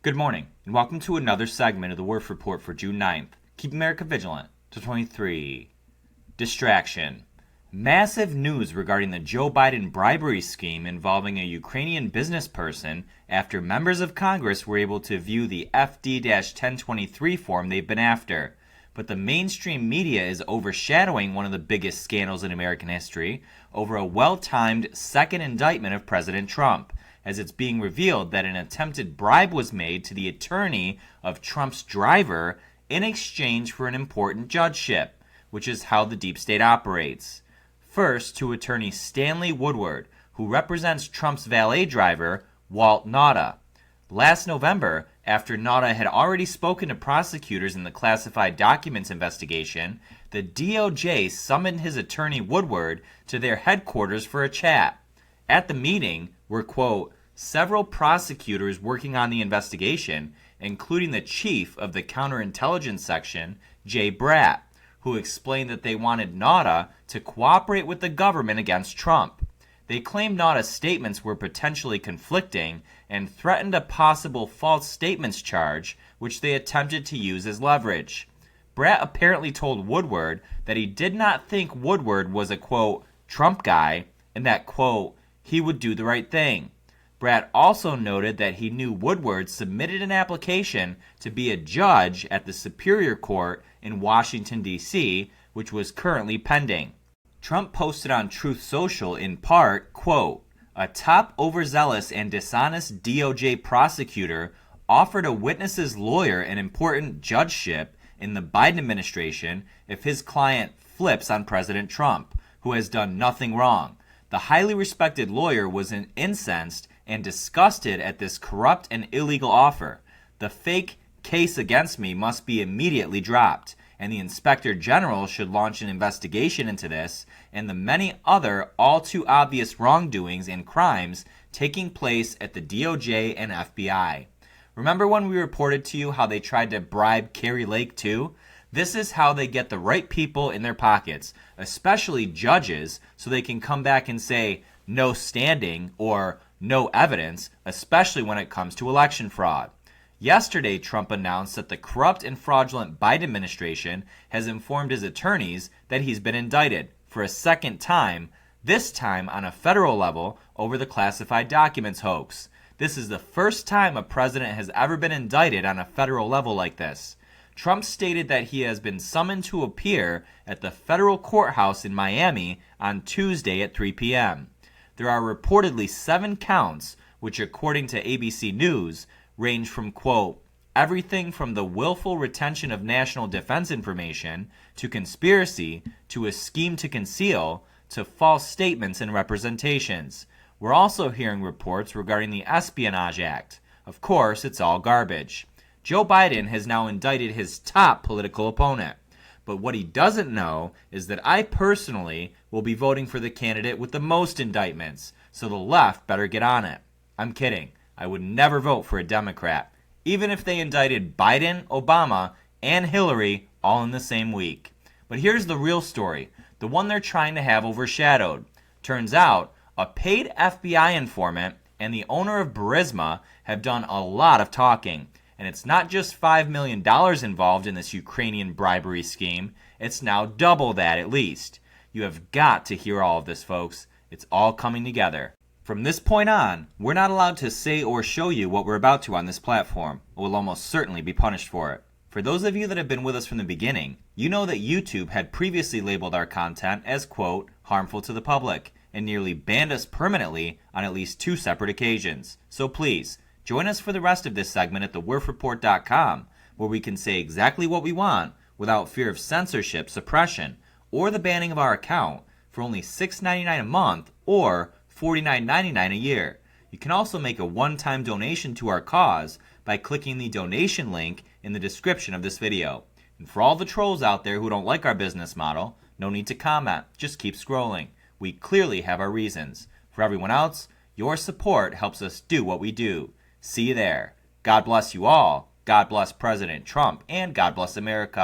Good morning, and welcome to another segment of the Werff Report for June 9th. Keep America vigilant. To 23. Distraction. Massive news regarding the Joe Biden bribery scheme involving a Ukrainian business person after members of Congress were able to view the FD-1023 form they've been after. But the mainstream media is overshadowing one of the biggest scandals in American history over a well-timed second indictment of President Trump, as it's being revealed that an attempted bribe was made to the attorney of Trump's driver in exchange for an important judgeship, which is how the deep state operates. First, to attorney Stanley Woodward, who represents Trump's valet driver, Walt Nauta. Last November, after Nauta had already spoken to prosecutors in the classified documents investigation, the DOJ summoned his attorney Woodward to their headquarters for a chat. At the meeting were, quote, several prosecutors working on the investigation, including the chief of the counterintelligence section, Jay Bratt, who explained that they wanted Nauta to cooperate with the government against Trump. They claimed Nauta's statements were potentially conflicting and threatened a possible false statements charge, which they attempted to use as leverage. Bratt apparently told Woodward that he did not think Woodward was a, quote, Trump guy, and that, quote, he would do the right thing. Bratt also noted that he knew Woodward submitted an application to be a judge at the Superior Court in Washington, D.C., which was currently pending. Trump posted on Truth Social in part, quote, a top overzealous and dishonest DOJ prosecutor offered a witness's lawyer an important judgeship in the Biden administration if his client flips on President Trump, who has done nothing wrong. The highly respected lawyer was incensed and disgusted at this corrupt and illegal offer. The fake case against me must be immediately dropped, and the Inspector General should launch an investigation into this and the many other all too obvious wrongdoings and crimes taking place at the DOJ and FBI. Remember when we reported to you how they tried to bribe Kari Lake too? This is how they get the right people in their pockets, especially judges, so they can come back and say no standing or no evidence, especially when it comes to election fraud. Yesterday, Trump announced that the corrupt and fraudulent Biden administration has informed his attorneys that he's been indicted for a second time, this time on a federal level over the classified documents hoax. This is the first time a president has ever been indicted on a federal level like this. Trump stated that he has been summoned to appear at the federal courthouse in Miami on Tuesday at 3 p.m. There are reportedly 7 counts, which according to ABC News, range from, quote, everything from the willful retention of national defense information to conspiracy to a scheme to conceal to false statements and representations. We're also hearing reports regarding the Espionage Act. Of course, it's all garbage. Joe Biden has now indicted his top political opponent. But what he doesn't know is that I personally will be voting for the candidate with the most indictments, so the left better get on it. I'm kidding. I would never vote for a Democrat, even if they indicted Biden, Obama, and Hillary all in the same week. But here's the real story, the one they're trying to have overshadowed. Turns out, a paid FBI informant and the owner of Burisma have done a lot of talking. And it's not just $5 million involved in this Ukrainian bribery scheme. It's now double that at least. You have got to hear all of this, folks. It's all coming together. From this point on, we're not allowed to say or show you what we're about to on this platform. We'll almost certainly be punished for it. For those of you that have been with us from the beginning, you know that YouTube had previously labeled our content as, quote, harmful to the public, and nearly banned us permanently on at least 2 separate occasions. So please, join us for the rest of this segment at thewerfreport.com, where we can say exactly what we want without fear of censorship, suppression, or the banning of our account for only $6.99 a month or $49.99 a year. You can also make a one-time donation to our cause by clicking the donation link in the description of this video. And for all the trolls out there who don't like our business model, no need to comment, just keep scrolling. We clearly have our reasons. For everyone else, your support helps us do what we do. See you there. God bless you all. God bless President Trump, and God bless America.